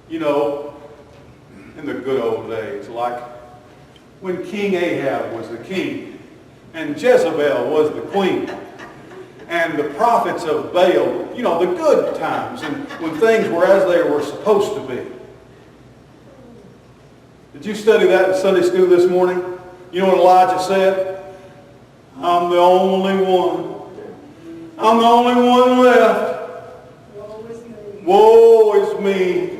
You know, in the good old days, like when King Ahab was the king and Jezebel was the queen and the prophets of Baal, you know, the good times and when things were as they were supposed to be. Did you study that in Sunday school this morning? You know what Elijah said? I'm the only one. I'm the only one left. Woe is me.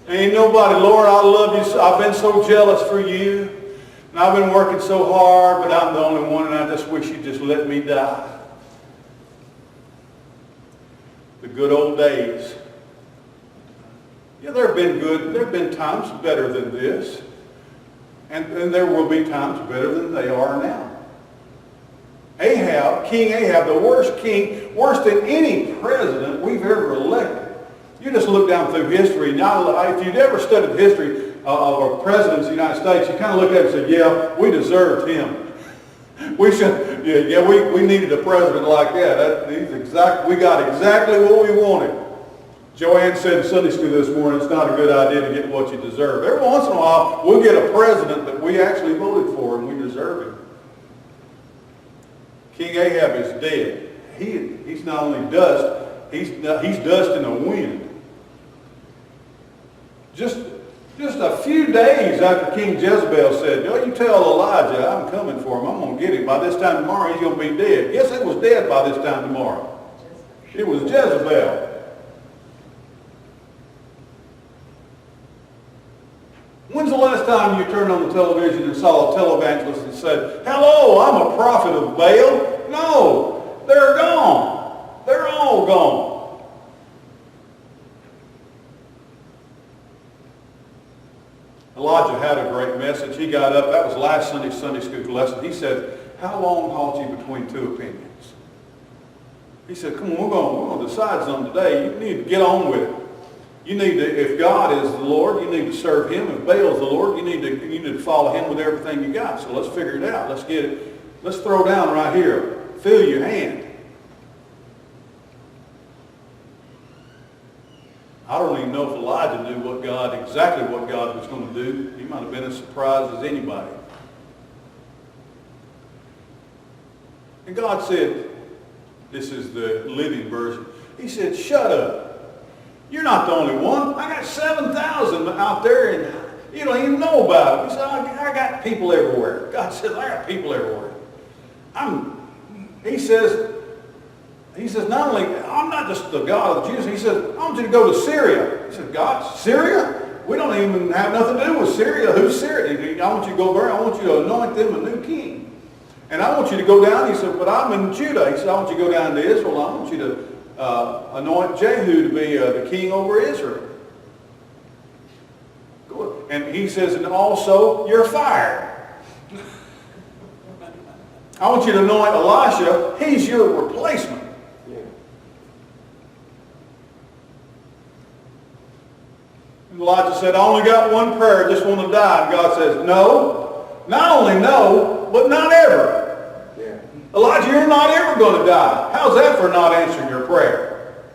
Ain't nobody, Lord, I love you. I've been so jealous for you. And I've been working so hard, but I'm the only one, and I just wish you'd just let me die. The good old days. Yeah, there have been times better than this. And there will be times better than they are now. King Ahab, the worst king, worse than any president we've ever elected. You just look down through history. Now, if you'd ever studied the history of a president of the United States, you kind of look at it and say, yeah, we deserved him. We should, we needed a president like that. We got exactly what we wanted. Joanne said in Sunday school this morning, it's not a good idea to get what you deserve. Every once in a while, we'll get a president that we actually voted for and we deserve him. King Ahab is dead. He's not only dust, he's dust in the wind. Just a few days after King Jezebel said, you tell Elijah I'm coming for him. I'm going to get him. By this time tomorrow, he's going to be dead. Yes, it was dead by this time tomorrow. It was Jezebel. When's the last time you turned on the television and saw a televangelist and said, hello, I'm a prophet of Baal? No, they're gone. They're all gone. Elijah had a great message. He got up. That was last Sunday's Sunday school lesson. He said, how long halt you between two opinions? He said, come on, we're going to decide something today. You need to get on with it. You need to, if God is the Lord, you need to serve him. If Baal is the Lord, you need to follow him with everything you got. So let's figure it out. Let's get it. Let's throw down right here. Fill your hand. I don't even know if Elijah knew exactly what God was going to do. He might have been as surprised as anybody. And God said, this is the living version, he said, shut up. You're not the only one. I got 7,000 out there and you don't even know about it. He said, I got people everywhere. God said, I got people everywhere. He says, not only, I'm not just the God of the Jews. He says, I want you to go to Syria. He said, God, Syria? We don't even have nothing to do with Syria. Who's Syria? I want you to go there. I want you to anoint them a new king. And I want you to go down. He said, but I'm in Judah. He said, I want you to go down to Israel. I want you to anoint Jehu to be the king over Israel. Good. And he says, and also, you're fired. I want you to anoint Elisha. He's your replacement. Yeah. And Elijah said, I only got one prayer. I just want to die. And God says, no. Not only no, but not ever. Yeah. Elijah, you're not ever going to die. How's that for not answering your prayer?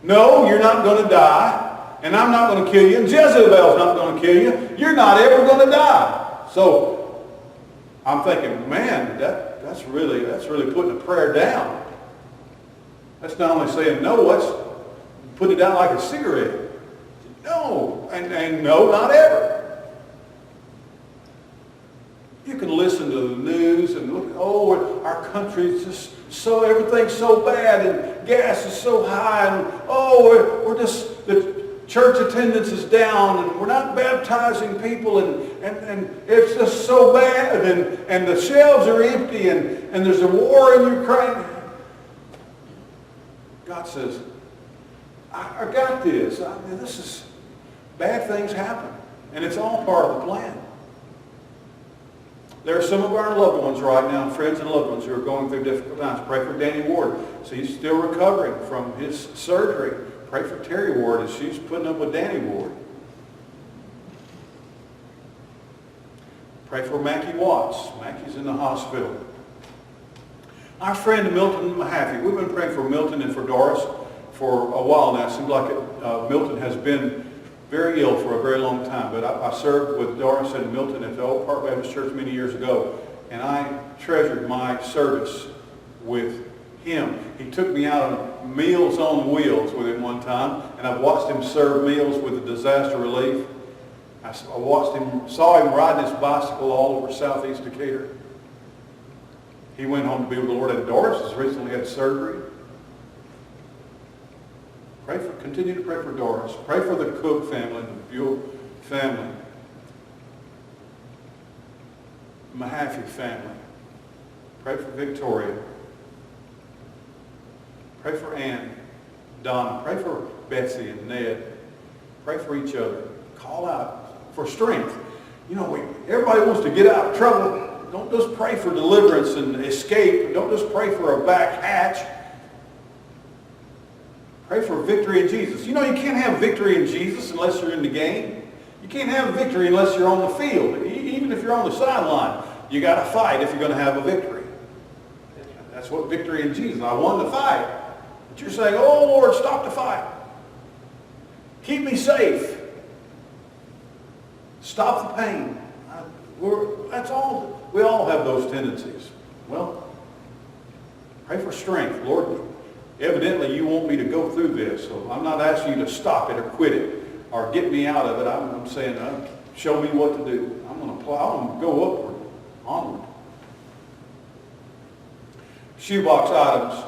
No, you're not going to die. And I'm not going to kill you. And Jezebel's not going to kill you. You're not ever going to die. So I'm thinking, man, that's really putting a prayer down. That's not only saying no, that's putting it down like a cigarette. No, and no, not ever. You can listen to the news and look, our country's just so, everything's so bad and gas is so high and the church attendance is down and we're not baptizing people and it's just so bad and the shelves are empty and there's a war in Ukraine. God says, I got this. This is, bad things happen and it's all part of the plan. There are some of our loved ones right now, friends and loved ones who are going through difficult times. Pray for Danny Ward. So he's still recovering from his surgery. Pray for Terry Ward as she's putting up with Danny Ward. Pray for Mackie Watts. Mackie's in the hospital. Our friend Milton Mahaffey. We've been praying for Milton and for Doris for a while now. It seems like Milton has been very ill for a very long time, but I served with Doris and Milton at the Old Park Baptist Church many years ago, and I treasured my service with him. He took me out on Meals on Wheels with him one time, and I've watched him serve meals with the disaster relief. I saw him riding his bicycle all over southeast Decatur. He went home to be with the Lord, and Doris has recently had surgery. Continue to pray for Doris. Pray for the Cook family, the Buell family, Mahaffey family. Pray for Victoria. Pray for Ann, Donna. Pray for Betsy and Ned. Pray for each other. Call out for strength. You know, everybody wants to get out of trouble. Don't just pray for deliverance and escape. Don't just pray for a back hatch. Pray for victory in Jesus. You know, you can't have victory in Jesus unless you're in the game. You can't have victory unless you're on the field. Even if you're on the sideline, you got to fight if you're going to have a victory. That's what victory in Jesus. I won the fight. But you're saying, oh, Lord, stop the fight. Keep me safe. Stop the pain. That's all. We all have those tendencies. Well, pray for strength. Lord, evidently you want me to go through this, so I'm not asking you to stop it or quit it or get me out of it. I'm saying, show me what to do. I'm going to go upward, onward. Shoebox items.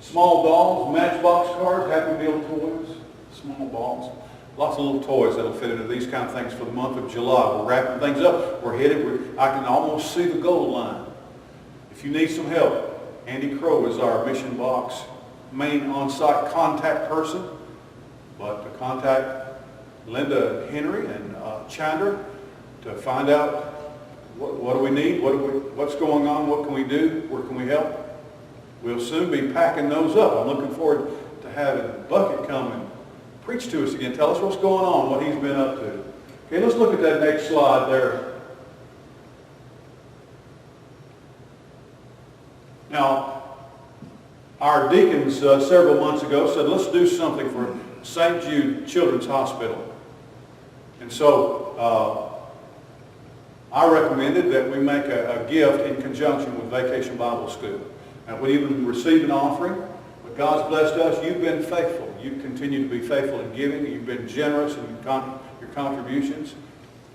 Small dolls, matchbox cars, Happy Meal toys, small balls. Lots of little toys that'll fit into these kind of things for the month of July. We're wrapping things up. We're headed. I can almost see the goal line. If you need some help, Andy Crow is our Mission Box main on-site contact person. But to contact Linda Henry and Chandra to find out what do we need, what's going on, what can we do, where can we help. We'll soon be packing those up. I'm looking forward to having Bucket come and preach to us again. Tell us what's going on, what he's been up to. Okay, let's look at that next slide there. Now, our deacons several months ago said, let's do something for St. Jude Children's Hospital. And so I recommended that we make a gift in conjunction with Vacation Bible School. And we even received an offering. But God's blessed us. You've been faithful. You continue to be faithful in giving. You've been generous in your contributions.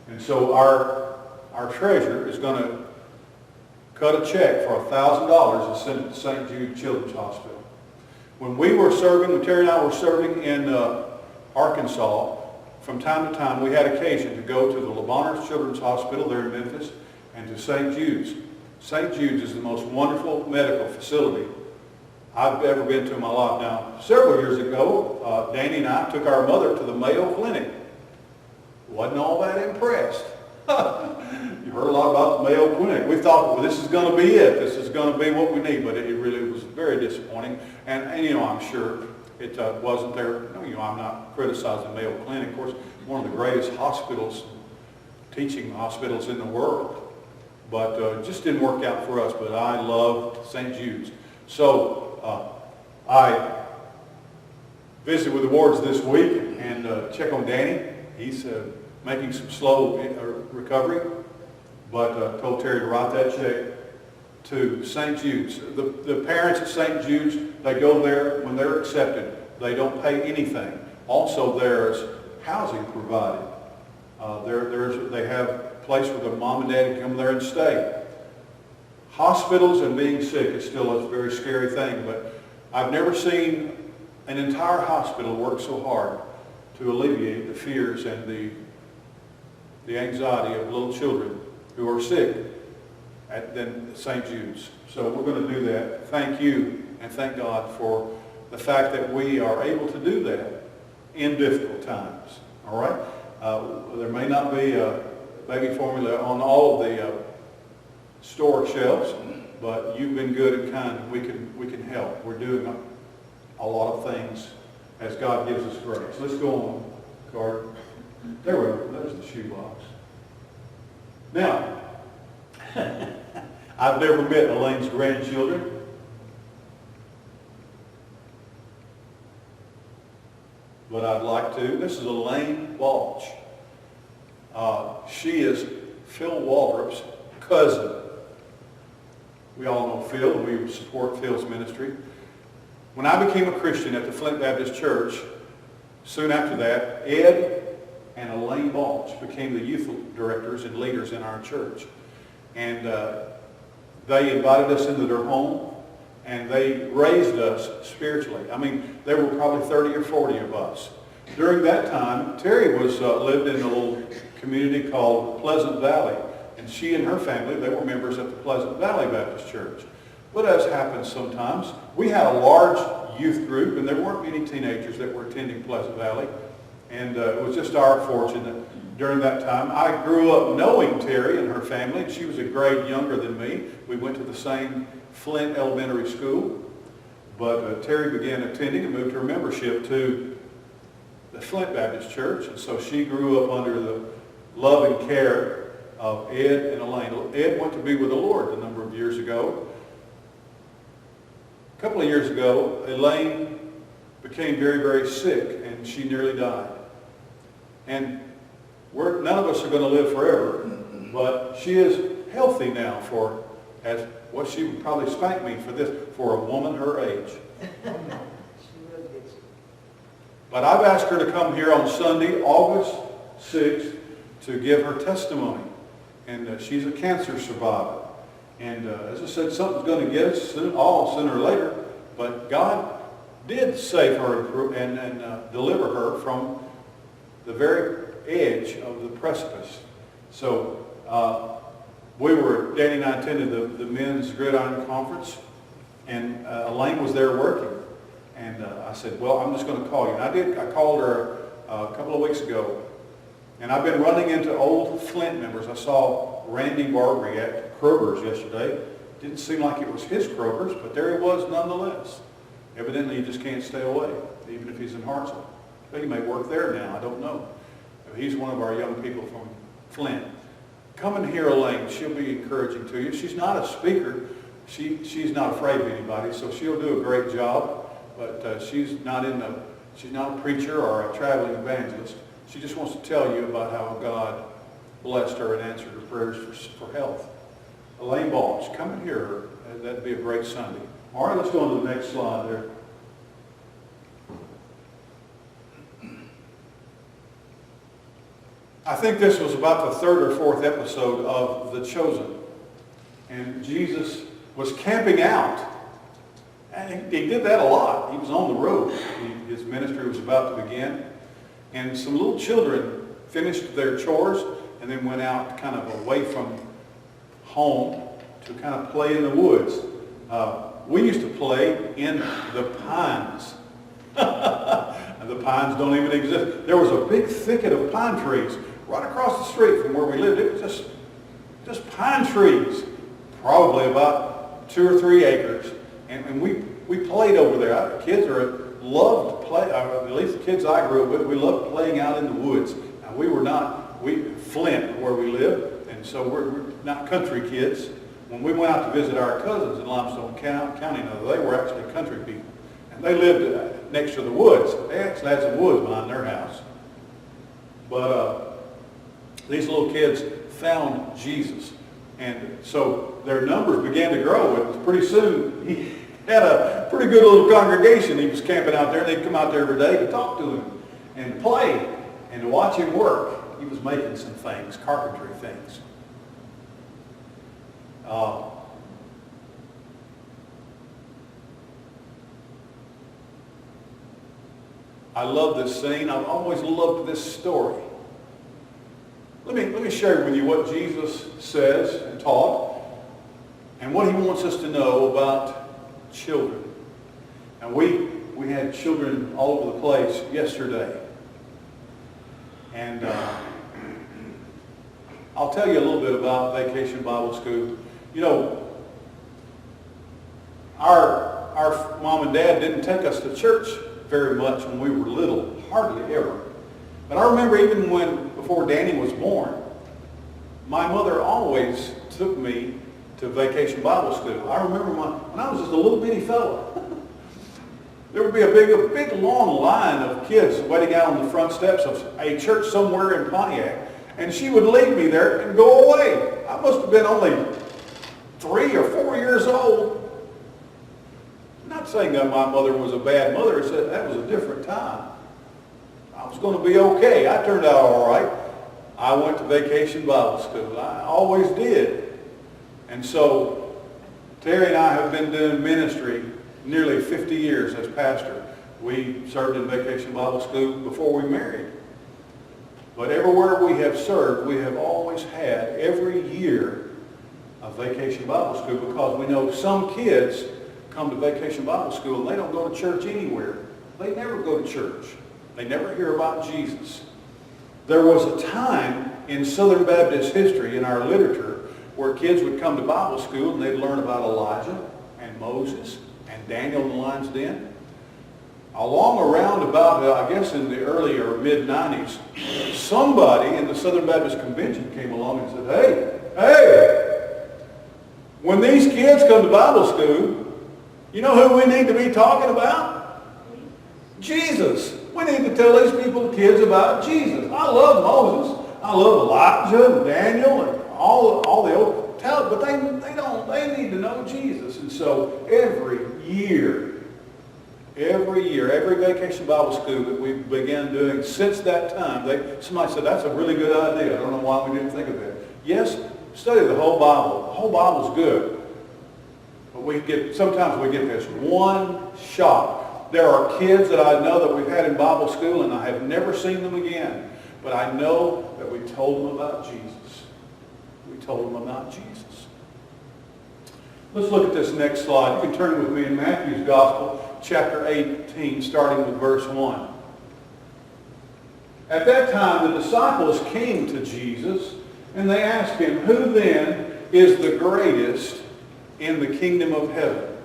And so our treasurer is going to cut a check for $1,000 and send it to St. Jude Children's Hospital. When Terry and I were serving in Arkansas, from time to time we had occasion to go to the LeBonheur Children's Hospital there in Memphis and to St. Jude's. St. Jude's is the most wonderful medical facility I've ever been to in my life. Now, several years ago, Danny and I took our mother to the Mayo Clinic. Wasn't all that impressed. You heard a lot about the Mayo Clinic. We thought, well, this is going to be it. This is going to be what we need. But it really was very disappointing. And you know, I'm sure it wasn't there. You know, I'm not criticizing Mayo Clinic. Of course, one of the greatest hospitals, teaching hospitals in the world. But it just didn't work out for us. But I loved St. Jude's. So I visited with the wards this week and check on Danny. He's making some slow recovery. But told Terry to write that check to St. Jude's. The parents at St. Jude's, they go there when they're accepted. They don't pay anything. Also, there's housing provided. They have a place where the mom and dad can come there and stay. Hospitals and being sick is still a very scary thing, but I've never seen an entire hospital work so hard to alleviate the fears and the anxiety of little children who are sick than St. Jude's. So we're going to do that. Thank you and thank God for the fact that we are able to do that in difficult times. All right? There may not be a baby formula on all of the store shelves, but you've been good and kind. We can help. We're doing a lot of things as God gives us grace. Let's go on, card. There we go. There's the shoebox. Now, I've never met Elaine's grandchildren. but I'd like to. This is Elaine Balch. She is Phil Waldrop's cousin. We all know Phil, and we support Phil's ministry. When I became a Christian at the Flint Baptist Church, soon after that, Ed and Elaine Balch became the youth directors and leaders in our church. And they invited us into their home, and they raised us spiritually. I mean, there were probably 30 or 40 of us. During that time, Terry lived in a little community called Pleasant Valley, and she and her family, they were members at the Pleasant Valley Baptist Church. But as happens sometimes, we had a large youth group, and there weren't many teenagers that were attending Pleasant Valley. And it was just our fortune that during that time, I grew up knowing Terry and her family. She was a grade younger than me. We went to the same Flint Elementary School. But Terry began attending and moved her membership to the Flint Baptist Church. And so she grew up under the love and care of Ed and Elaine. Ed went to be with the Lord a number of years ago. A couple of years ago, Elaine became very, very sick, and she nearly died. And none of us are going to live forever, but she is healthy now for, as what she would probably spank me for this, for a woman her age. But I've asked her to come here on Sunday, August 6th, to give her testimony. And she's a cancer survivor. And as I said, something's going to get us sooner or later. But God did save her and deliver her from the very edge of the precipice. So Danny and I attended the men's gridiron conference, and Elaine was there working. And I said, well, I'm just going to call you. And I called her a couple of weeks ago. And I've been running into old Flint members. I saw Randy Barbary at Kroger's yesterday. Didn't seem like it was his Kroger's, but there he was nonetheless. Evidently, he just can't stay away, even if he's in Hartselle. But he may work there now, I don't know. He's one of our young people from Flint. Come and hear Elaine. She'll be encouraging to you. She's not a speaker. She's not afraid of anybody, so she'll do a great job. But she's not a preacher or a traveling evangelist. She just wants to tell you about how God blessed her and answered her prayers for health. Elaine Balch, come and hear her. That'd be a great Sunday. All right, let's go on to the next slide there. I think this was about the third or fourth episode of The Chosen. And Jesus was camping out. And he did that a lot. He was on the road. His ministry was about to begin. And some little children finished their chores and then went out kind of away from home to kind of play in the woods. We used to play in the pines. And the pines don't even exist. There was a big thicket of pine trees right across the street from where we lived. It was just pine trees, probably about 2 or 3 acres. And we played over there. Kids loved to play, at least the kids I grew up with, we loved playing out in the woods. Now, Flint, where we lived, and so we're not country kids. When we went out to visit our cousins in Limestone County, they were actually country people. And they lived next to the woods. They actually had some woods behind their house. But these little kids found Jesus. And so their numbers began to grow. And pretty soon, he had a pretty good little congregation. He was camping out there, and they'd come out there every day to talk to him and play and to watch him work. He was making some things, carpentry things. I love this scene. I've always loved this story. Let me share with you what Jesus says and taught and what he wants us to know about children. And we had children all over the place yesterday. And I'll tell you a little bit about Vacation Bible School. You know, our mom and dad didn't take us to church very much when we were little, hardly ever. But I remember even before Danny was born, my mother always took me to Vacation Bible School. I remember when I was just a little bitty fellow. There would be a big long line of kids waiting out on the front steps of a church somewhere in Pontiac. And she would leave me there and go away. I must have been only 3 or 4 years old. I'm not saying that my mother was a bad mother. I said that was a different time. I was going to be okay. I turned out all right. I went to Vacation Bible School. I always did. And so Terry and I have been doing ministry nearly 50 years as pastor. We served in Vacation Bible School before we married. But everywhere we have served, we have always had every year a Vacation Bible School, because we know some kids come to Vacation Bible School and they don't go to church anywhere. They never go to church. They never hear about Jesus. There was a time in Southern Baptist history, in our literature, where kids would come to Bible school and they'd learn about Elijah and Moses and Daniel in the lion's den. Along around about, I guess in the early or mid-90s, somebody in the Southern Baptist Convention came along and said, hey, when these kids come to Bible school, you know who we need to be talking about? Jesus. We need to tell these kids about Jesus. I love Moses. I love Elijah and Daniel and all the old talent, but they need to know Jesus. And so every year, every Vacation Bible School that we began doing since that time, somebody said, that's a really good idea. I don't know why we didn't think of that. Yes, study the whole Bible. The whole Bible's good. But sometimes we get this one shot. There are kids that I know that we've had in Bible school and I have never seen them again. But I know that we told them about Jesus. We told them about Jesus. Let's look at this next slide. You can turn with me in Matthew's Gospel, chapter 18, starting with verse 1. At that time, the disciples came to Jesus, and they asked him, who then is the greatest in the kingdom of heaven?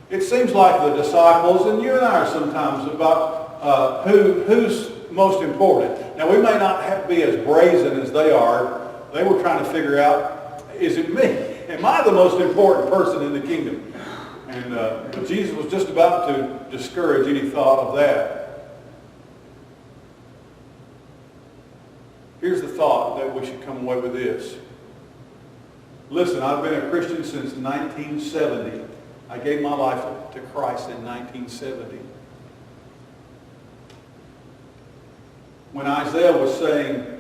It seems like the disciples, and you and I are sometimes, about who's most important. Now, we may not be as brazen as they are. They were trying to figure out, is it me? Am I the most important person in the kingdom? And but Jesus was just about to discourage any thought of that. Here's the thought that we should come away with this. Listen, I've been a Christian since 1970. I gave my life to Christ in 1970. When Isaiah was saying,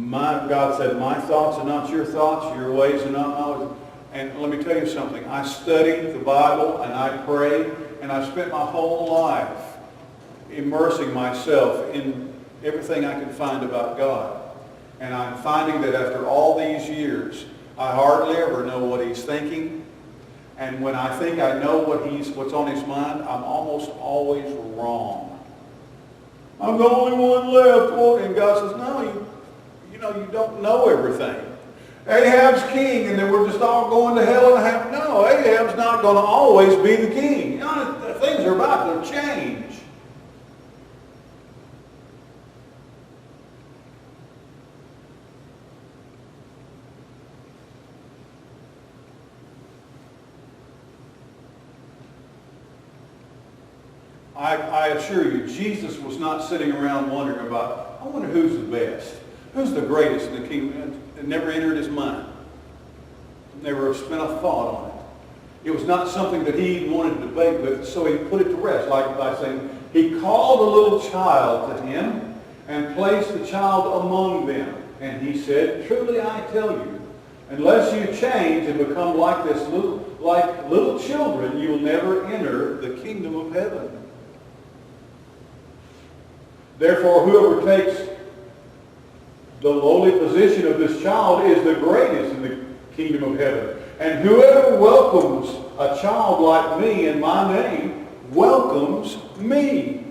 God said, my thoughts are not your thoughts, your ways are not my ways. And let me tell you something. I study the Bible and I pray, and I spent my whole life immersing myself in everything I could find about God. And I'm finding that after all these years, I hardly ever know what he's thinking. And when I think I know what's on his mind, I'm almost always wrong. I'm the only one left. And God says, no, you don't know everything. Ahab's king, and then we're just all going to hell in a half. No, Ahab's not going to always be the king. Things are about to change. I assure you, Jesus was not sitting around wondering about, I wonder who's the best, who's the greatest in the kingdom. It never entered his mind. Never spent a thought on it. It was not something that he wanted to debate with, so he put it to rest, like by saying, he called a little child to him and placed the child among them. And he said, truly I tell you, unless you change and become like little children, you will never enter the kingdom of heaven. Therefore, whoever takes the lowly position of this child is the greatest in the kingdom of heaven. And whoever welcomes a child like me in my name welcomes me.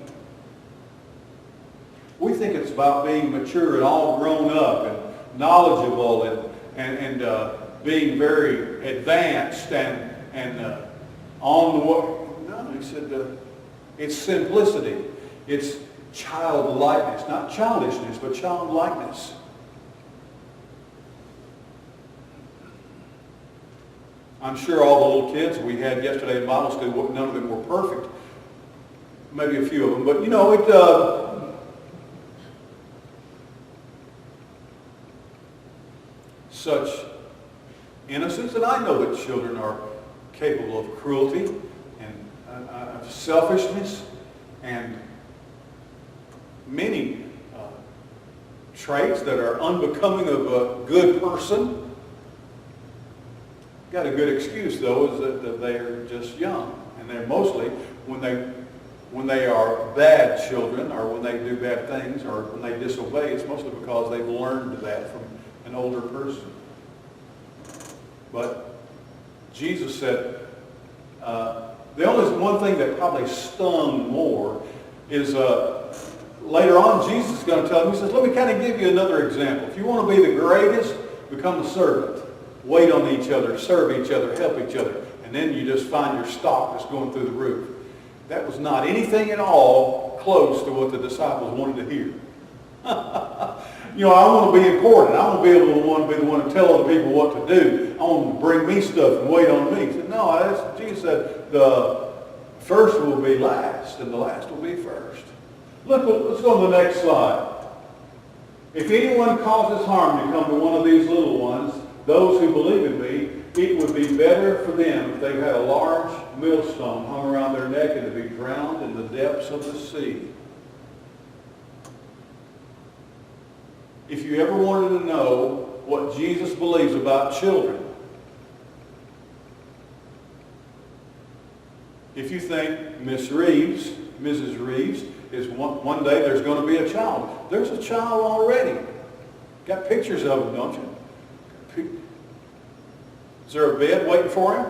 We think it's about being mature and all grown up and knowledgeable and being very advanced and on the way. No, he said it's simplicity. It's childlikeness, not childishness, but childlikeness. I'm sure all the little kids we had yesterday in Bible school, none of them were perfect. maybe a few of them, but you know, such innocence, and I know that children are capable of cruelty and of selfishness and many traits that are unbecoming of a good person. Got a good excuse though, is that they're just young, and they're mostly when they are bad children, or when they do bad things, or when they disobey, it's mostly because they've learned that from an older person. But Jesus said, the only one thing that probably stung more is later on Jesus is going to tell them, he says, let me kind of give you another example. If you want to be the greatest, become a servant. Wait on each other, serve each other, help each other. And then you just find your stock just going through the roof. That was not anything at all close to what the disciples wanted to hear. You know, I want to be important. I want to be the one to tell other people what to do. I want them to bring me stuff and wait on me. He said, no, Jesus said, the first will be last, and the last will be first. Look, let's go to the next slide. If anyone causes harm to come to one of these little ones, those who believe in me, it would be better for them if they had a large millstone hung around their neck and to be drowned in the depths of the sea. If you ever wanted to know what Jesus believes about children, if you think Mrs. Reeves, is one day there's going to be a child. There's a child already. Got pictures of him, don't you? Is there a bed waiting for him?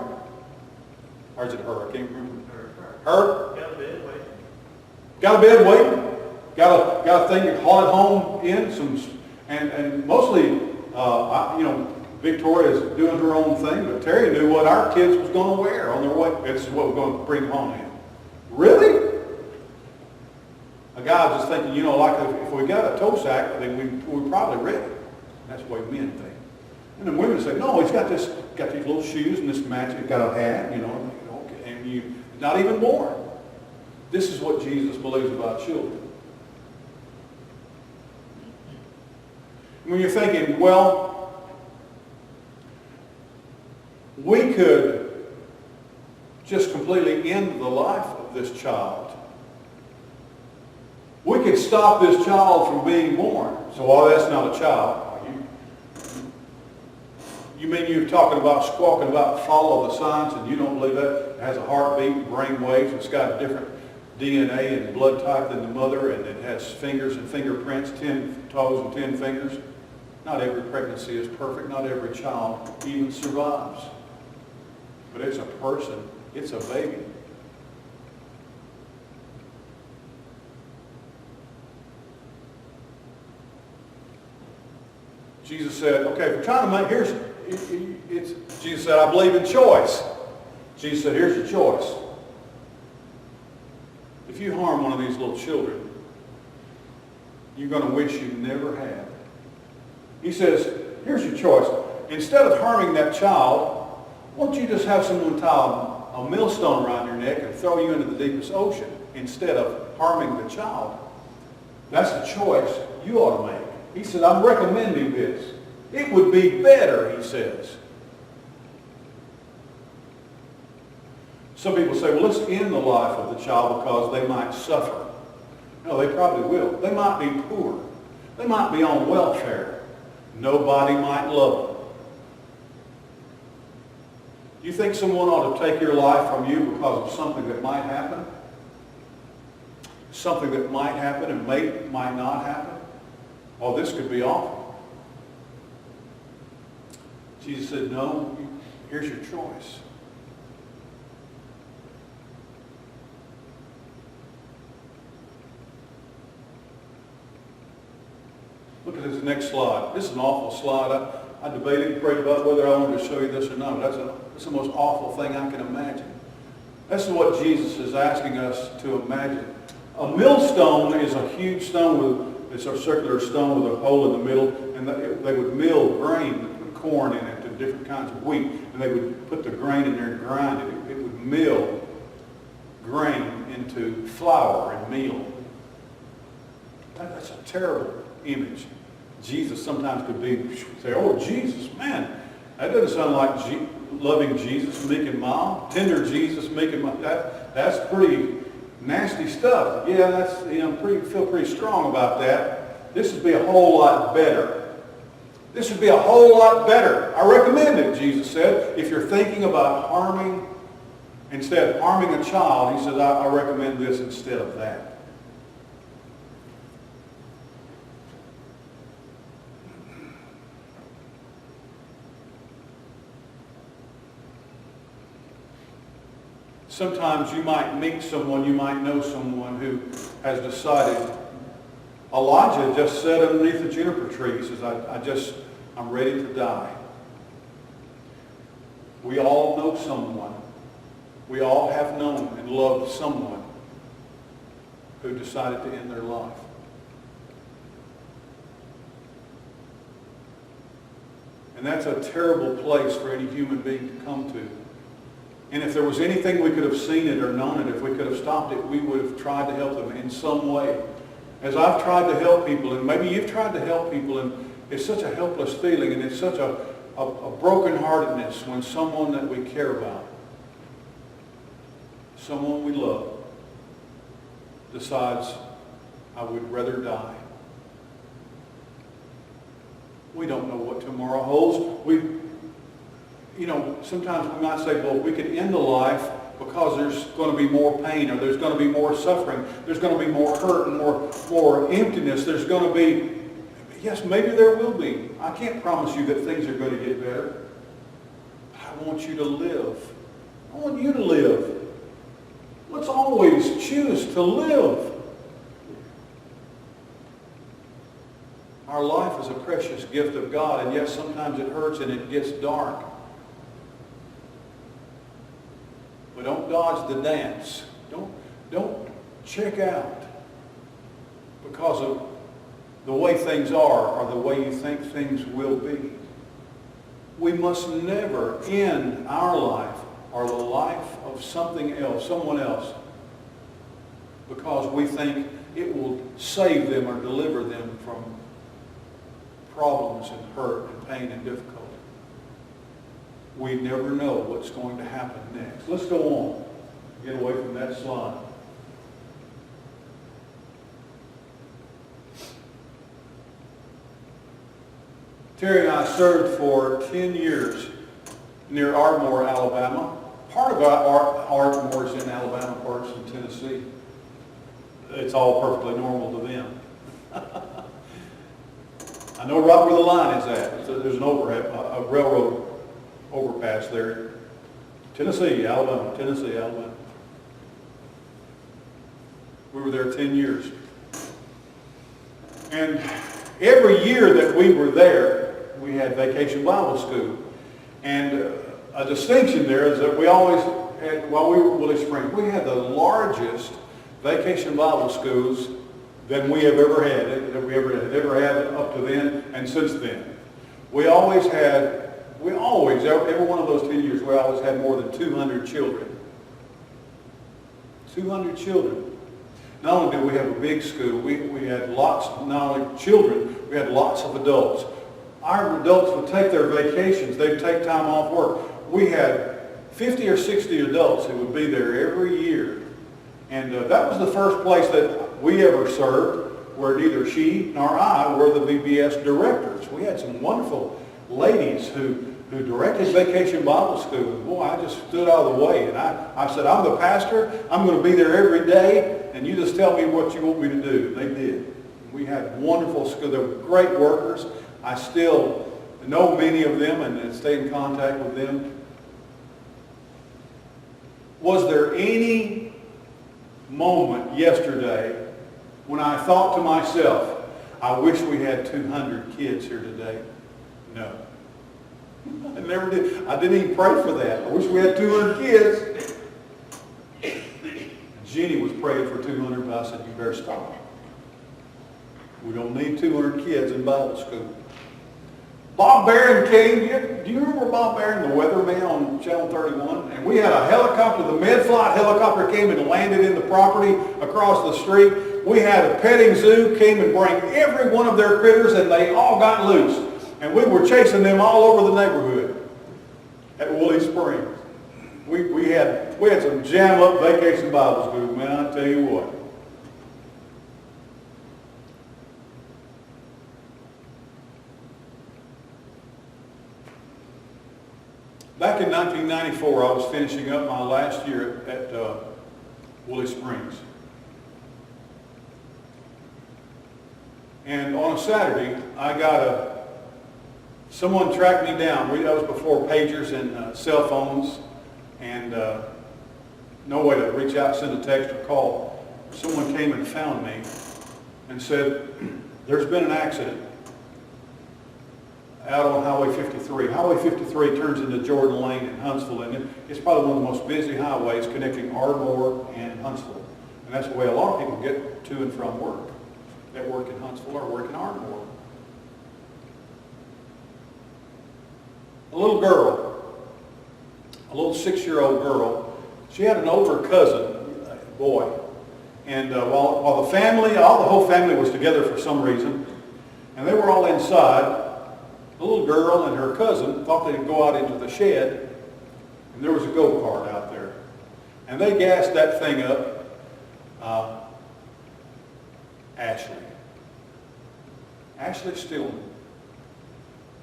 Or is it her? I can't remember. Her? Got a bed waiting. Got a bed waiting. Got a thing to haul it home in. And mostly, you know, Victoria's doing her own thing, but Terry knew what our kids was going to wear on their way. It's what we're going to bring home in. Really? A guy was just thinking, you know, like if we got a toe sack, then we're probably ready. That's the way men think. And then women say, no, he's got these little shoes and this match, he's got a hat, you know, and he's not even born. This is what Jesus believes about children. When you're thinking, well, we could just completely end the life of this child. We could stop this child from being born. So, well, that's not a child. You mean you're talking about, squawking about follow the signs, and you don't believe that? It has a heartbeat, brain waves, it's got different DNA and blood type than the mother, and it has fingers and fingerprints, 10 toes and 10 fingers. Not every pregnancy is perfect. Not every child even survives. But it's a person. It's a baby. Jesus said, okay, if we're trying to make, Jesus said, I believe in choice. Jesus said, here's your choice. If you harm one of these little children, you're going to wish you never had. He says, here's your choice. Instead of harming that child, why don't you just have someone tie a millstone around your neck and throw you into the deepest ocean instead of harming the child? That's a choice you ought to make. He said, I'm recommending this. It would be better, he says. Some people say, well, let's end the life of the child because they might suffer. No, they probably will. They might be poor. They might be on welfare. Nobody might love them. Do you think someone ought to take your life from you because of something that might happen? Something that might happen and might not happen? Oh, this could be awful. Jesus said, no, here's your choice. Look at this next slide. This is an awful slide. I debated and prayed about whether I wanted to show you this or not. That's the most awful thing I can imagine. This is what Jesus is asking us to imagine. A millstone is a huge stone it's a circular stone with a hole in the middle, and they would mill grain, put corn in it, and different kinds of wheat, and they would put the grain in there and grind it. It would mill grain into flour and meal. That's a terrible image. Jesus sometimes could say, oh, Jesus, man, that doesn't sound like loving Jesus, meek and mild. Tender Jesus, meek and mild. That's pretty nasty stuff. Yeah, that's, feel pretty strong about that. This would be a whole lot better. This would be a whole lot better. I recommend it, Jesus said. If you're thinking about instead of harming a child, he said, I recommend this instead of that. Sometimes you might meet someone, you might know someone who has decided. Elijah just sat underneath the juniper tree. He says, I'm ready to die. We all know someone. We all have known and loved someone who decided to end their life. And that's a terrible place for any human being to come to. And if there was anything we could have seen it or known it, if we could have stopped it, we would have tried to help them in some way. As I've tried to help people, and maybe you've tried to help people, and it's such a helpless feeling, and it's such a brokenheartedness when someone that we care about, someone we love, decides, I would rather die. We don't know what tomorrow holds. Sometimes we might say, well, we could end the life because there's going to be more pain, or there's going to be more suffering, there's going to be more hurt and more emptiness. There's going to be, yes, maybe there will be. I can't promise you that things are going to get better. But I want you to live. I want you to live. Let's always choose to live. Our life is a precious gift of God, and yes, sometimes it hurts and it gets dark. But don't dodge the dance. Don't check out because of the way things are or the way you think things will be. We must never end our life or the life of someone else, because we think it will save them or deliver them from problems and hurt and pain and difficulty. We never know what's going to happen next. Let's go on. Get away from that slide. Terry and I served for 10 years near Ardmore, Alabama. Part of Ardmore is in Alabama, parts in Tennessee. It's all perfectly normal to them. I know right where the line is at. So there's an overhead, a railroad overpass there. Tennessee, Alabama. We were there 10 years. And every year that we were there, we had Vacation Bible School. And a distinction there is that we always had, while we were at Willie Springs, we had the largest Vacation Bible Schools than we have ever had, ever had up to then and since then. Every one of those 10 years, we always had more than 200 children. 200 children. Not only did we have a big school, we had lots, not only children, we had lots of adults. Our adults would take their vacations. They'd take time off work. We had 50 or 60 adults who would be there every year. And that was the first place that we ever served where neither she nor I were the VBS directors. We had some wonderful ladies who directed Vacation Bible School. Boy, I just stood out of the way. And I said, I'm the pastor. I'm going to be there every day. And you just tell me what you want me to do. And they did. We had wonderful school. They were great workers. I still know many of them and stay in contact with them. Was there any moment yesterday when I thought to myself, I wish we had 200 kids here today? No. I never did. I didn't even pray for that. I wish we had 200 kids. Jenny was praying for 200, but I said, you better stop. We don't need 200 kids in Bible school. Bob Bain came. Do you remember Bob Bain, the weatherman on Channel 31? And we had a helicopter, the mid-flight helicopter came and landed in the property across the street. We had a petting zoo, came and bring every one of their critters, and they all got loose. And we were chasing them all over the neighborhood at Woolly Springs. We had some jam-up vacation Bible school, man, I tell you what. Back in 1994, I was finishing up my last year at Woolly Springs. And on a Saturday, someone tracked me down. That was before pagers and cell phones, and no way to reach out, send a text or call. Someone came and found me and said, there's been an accident out on Highway 53. Highway 53 turns into Jordan Lane in Huntsville, and it's probably one of the most busy highways connecting Ardmore and Huntsville. And that's the way a lot of people get to and from work. That work in Huntsville or work in Ardmore. A little girl, a little 6-year-old girl, she had an older cousin, a boy. And while the whole family was together for some reason, and they were all inside, the little girl and her cousin thought they'd go out into the shed, and there was a go-kart out there. And they gassed that thing up, Ashley Stillman.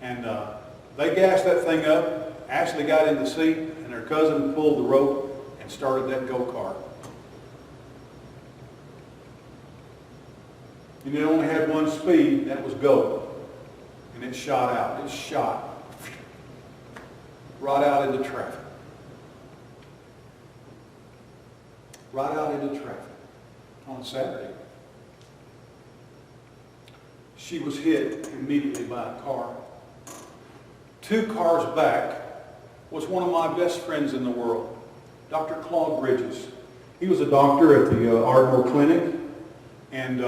And they gassed that thing up. Ashley got in the seat, and her cousin pulled the rope and started that go-kart. And it only had one speed, that was go. And it shot out. It shot right out into traffic. Right out into traffic on Saturday. She was hit immediately by a car. 2 cars back was one of my best friends in the world, Dr. Claude Bridges. He was a doctor at the Ardmore Clinic, and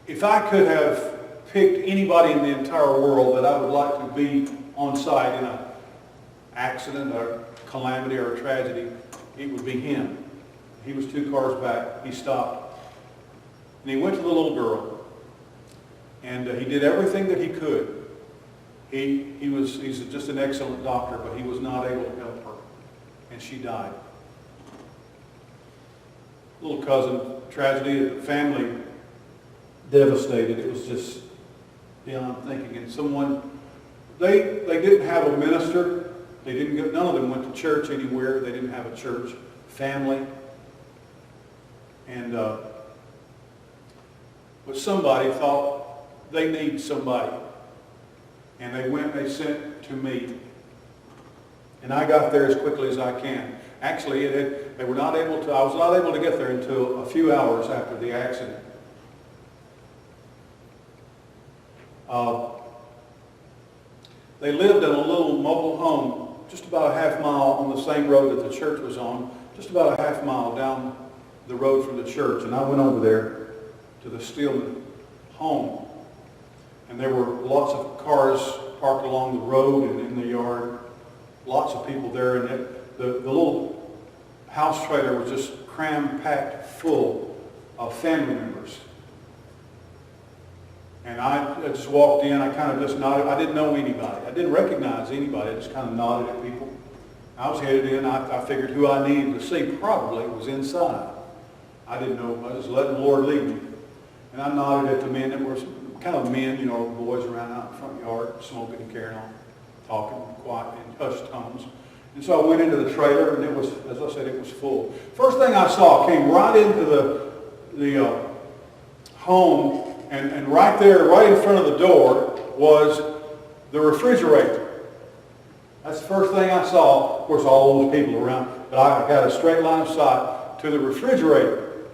if I could have picked anybody in the entire world that I would like to be on site in an accident or calamity or a tragedy, it would be him. He was 2 cars back. He stopped. And he went to the little girl. And he did everything that he could. He's just an excellent doctor, but he was not able to help her. And she died. Little cousin, tragedy, the family devastated. It was just beyond thinking. And they didn't have a minister. None of them went to church anywhere. They didn't have a church family. And but somebody thought they need somebody. And they sent to me. And I got there as quickly as I can. Actually, I was not able to get there until a few hours after the accident. They lived in a little mobile home just about a half mile on the same road that the church was on, just about a half mile down the road from the church. And I went over there to the Stillman home. And there were lots of cars parked along the road and in the yard. Lots of people there. And the little house trailer was just cram-packed full of family members. And I just walked in. I kind of just nodded. I didn't know anybody. I didn't recognize anybody. I just kind of nodded at people. I was headed in. I figured who I needed to see probably was inside. I didn't know. I was just letting the Lord lead me. And I nodded at the men that were kind of men, boys around out in the front yard, smoking and carrying on, talking quiet in hushed tones. And so I went into the trailer, and it was, as I said, it was full. First thing I saw came right into the home. And right there, right in front of the door, was the refrigerator. That's the first thing I saw. Of course, all those people around. But I got a straight line of sight to the refrigerator.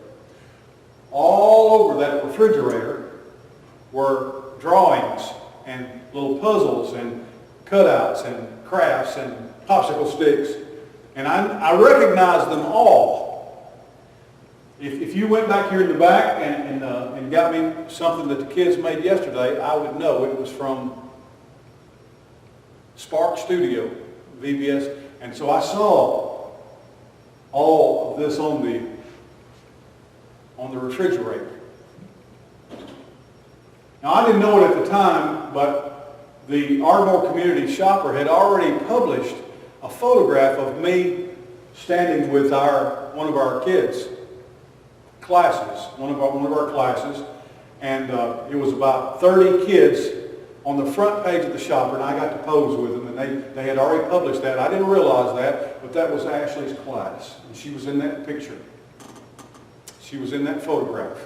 All over that refrigerator were drawings and little puzzles and cutouts and crafts and popsicle sticks. And I recognized them all. If you went back here in the back and got me something that the kids made yesterday, I would know it was from Spark Studio, VBS. And so I saw all of this on the refrigerator. Now, I didn't know it at the time, but the Ardmore Community Shopper had already published a photograph of me standing with one of our kids' classes, one of our classes, and it was about 30 kids on the front page of the Shopper, and I got to pose with them, and they had already published that. I didn't realize that, but that was Ashley's class, and she was in that picture. She was in that photograph.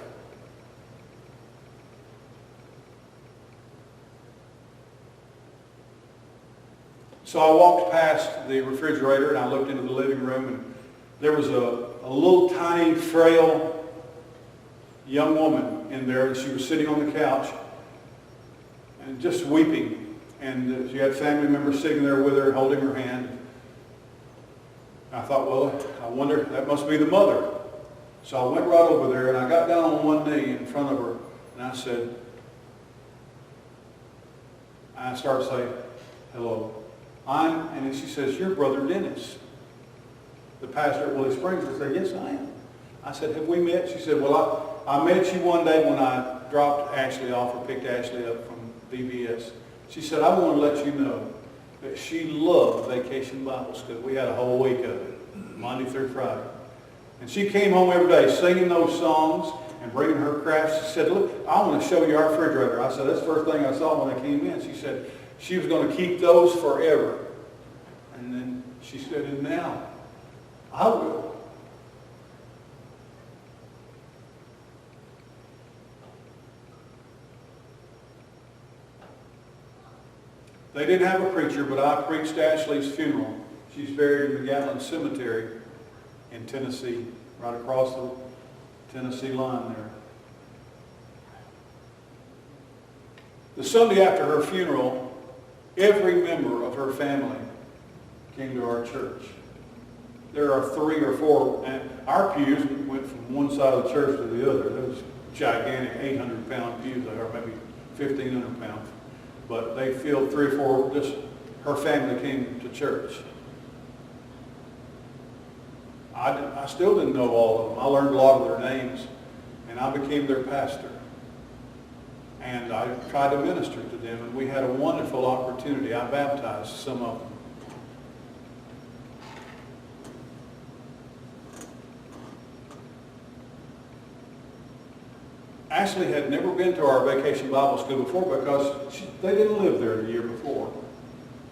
So I walked past the refrigerator and I looked into the living room, and there was a little tiny, frail young woman in there, and she was sitting on the couch and just weeping. And she had family members sitting there with her, holding her hand. I thought, well, I wonder, that must be the mother. So I went right over there and I got down on one knee in front of her, and I said, I started saying, hello. And then she says, you're Brother Dennis, the pastor at Willie Springs. I said, yes, I am. I said, have we met? She said, well, I met you one day when I dropped Ashley off or picked Ashley up from VBS. She said, I want to let you know that she loved Vacation Bible School. We had a whole week of it, Monday through Friday. And she came home every day singing those songs and bringing her crafts. She said, look, I want to show you our refrigerator. I said, that's the first thing I saw when I came in. She said, she was going to keep those forever. And then she said, and now I will. They didn't have a preacher, but I preached Ashley's funeral. She's buried in the Gatlin Cemetery in Tennessee, right across the Tennessee line there. The Sunday after her funeral, every member of her family came to our church. There are 3 or 4, and our pews went from one side of the church to the other. There was gigantic 800-pound pews there, or maybe 1,500 pounds. But they filled 3 or 4, just her family came to church. I still didn't know all of them. I learned a lot of their names, and I became their pastor. And I tried to minister to them, and we had a wonderful opportunity. I baptized some of them. Ashley had never been to our Vacation Bible School before because they didn't live there the year before.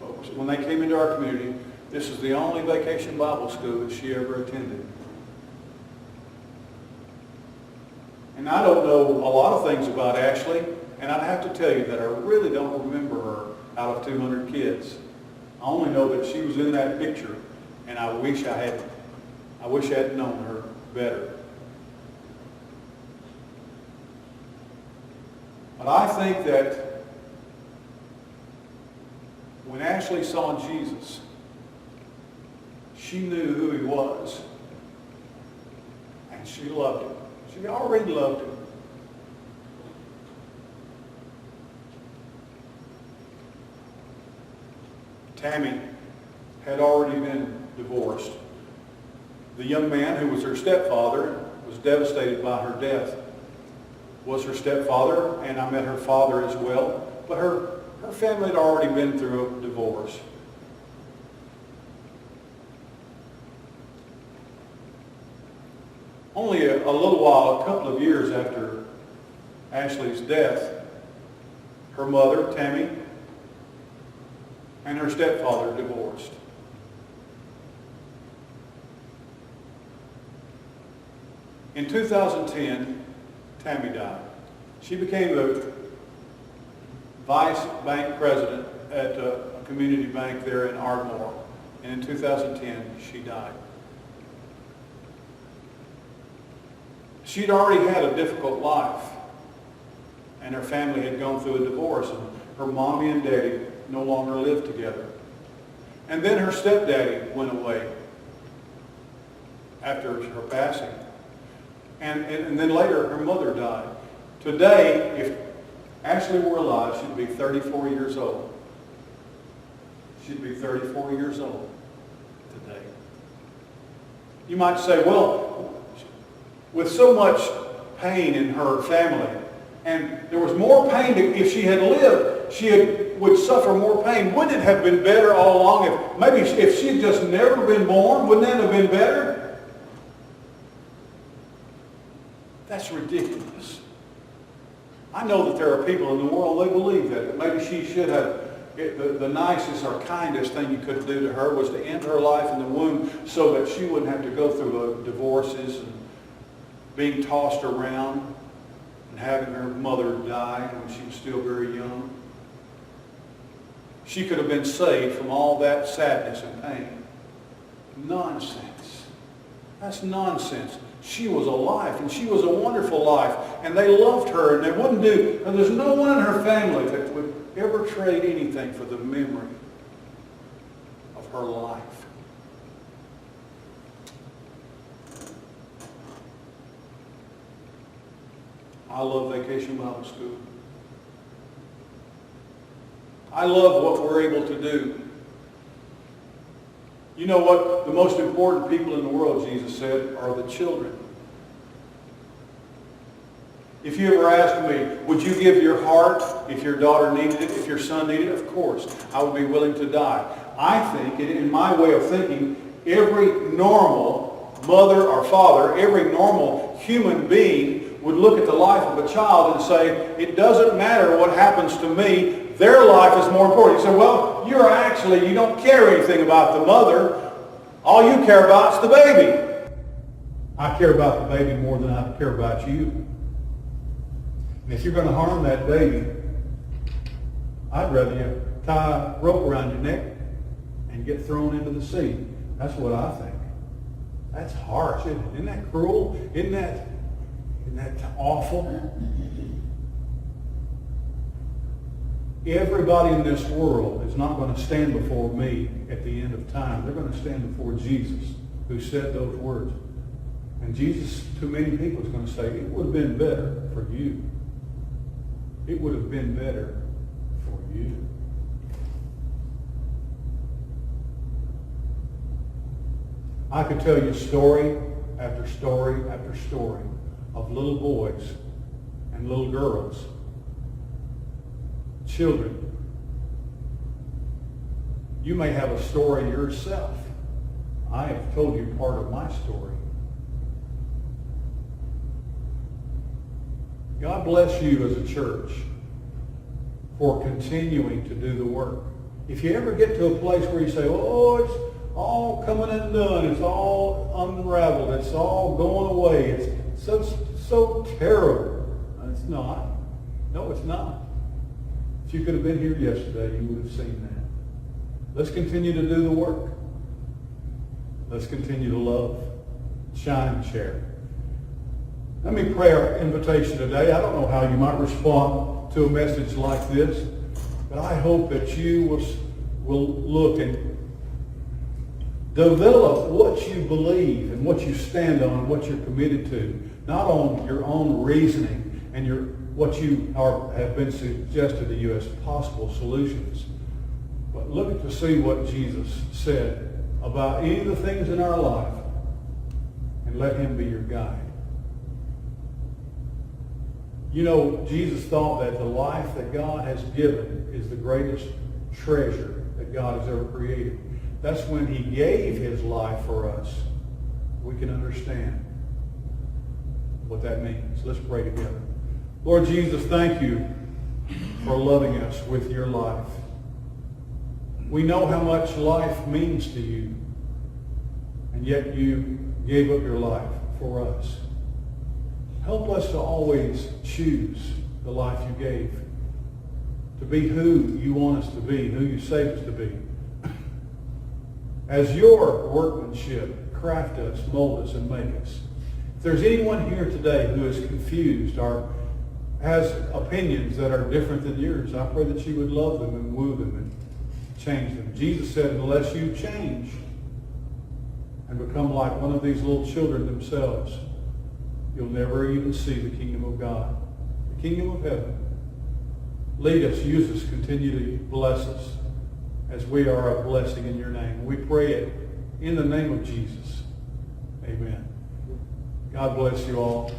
But when they came into our community, this is the only Vacation Bible School that she ever attended. And I don't know a lot of things about Ashley, and I'd have to tell you that I really don't remember her out of 200 kids. I only know that she was in that picture, and I wish I had known her better. But I think that when Ashley saw Jesus, she knew who he was, and she loved him. She already loved him. Tammy had already been divorced. The young man who was her stepfather was devastated by her death. Was her stepfather, and I met her father as well, but her family had already been through a divorce. Only a little while, a couple of years after Ashley's death, her mother, Tammy, and her stepfather divorced. In 2010, Tammy died. She became the vice bank president at a community bank there in Ardmore. And in 2010, she died. She'd already had a difficult life, and her family had gone through a divorce, and her mommy and daddy no longer lived together. And then her stepdaddy went away after her passing. And then later her mother died. Today, if Ashley were alive, she'd be 34 years old. She'd be 34 years old today. You might say, well, with so much pain in her family, and there was more pain if she had lived, would suffer more pain. Wouldn't it have been better all along if she'd just never been born? Wouldn't that have been better? That's ridiculous. I know that there are people in the world, they believe that maybe she should have, the nicest or kindest thing you could do to her was to end her life in the womb so that she wouldn't have to go through divorces and being tossed around and having her mother die when she was still very young. She could have been saved from all that sadness and pain. Nonsense. That's nonsense. She was alive, and she was a wonderful life, and they loved her, and they wouldn't do, and there's no one in her family that would ever trade anything for the memory of her life. I love Vacation Bible School. I love what we're able to do. You know what? The most important people in the world, Jesus said, are the children. If you ever asked me, would you give your heart if your daughter needed it, if your son needed it? Of course. I would be willing to die. I think, in my way of thinking, every normal mother or father, every normal human being would look at the life of a child and say, it doesn't matter what happens to me, their life is more important. You say, well, you don't care anything about the mother. All you care about is the baby. I care about the baby more than I care about you. And if you're going to harm that baby, I'd rather you tie a rope around your neck and get thrown into the sea. That's what I think. That's harsh, isn't it? Isn't that cruel? Isn't that awful? Everybody in this world is not going to stand before me at the end of time. They're going to stand before Jesus, who said those words. And Jesus, to many people, is going to say, it would have been better for you. It would have been better for you. I could tell you story after story after story of little boys and little girls, children. You may have a story yourself. I have told you part of my story. God bless you as a church for continuing to do the work. If you ever get to a place where you say, oh, it's all coming undone, it's all unraveled, it's all going away, it's so terrible. It's not. No, it's not. If you could have been here yesterday, you would have seen that. Let's continue to do the work. Let's continue to love, shine, and share. Let me pray our invitation today. I don't know how you might respond to a message like this, but I hope that you will look and develop what you believe and what you stand on and what you're committed to, not on your own reasoning and what you have been suggested to you as possible solutions, but look to see what Jesus said about any of the things in our life and let him be your guide. You know, Jesus thought that the life that God has given is the greatest treasure that God has ever created. That's when he gave his life for us. We can understand what that means. Let's pray together. Lord Jesus, thank you for loving us with your life. We know how much life means to you, and yet you gave up your life for us. Help us to always choose the life you gave, to be who you want us to be, who you saved us to be. As your workmanship, craft us, mold us, and make us. If there's anyone here today who is confused or has opinions that are different than yours, I pray that you would love them and woo them and change them. Jesus said, unless you change and become like one of these little children themselves, you'll never even see the kingdom of God, the kingdom of heaven. Lead us, use us, continue to bless us as we are a blessing in your name. We pray it in the name of Jesus. Amen. God bless you all.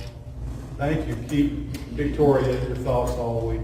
Thank you. Keep Victoria in your thoughts all week.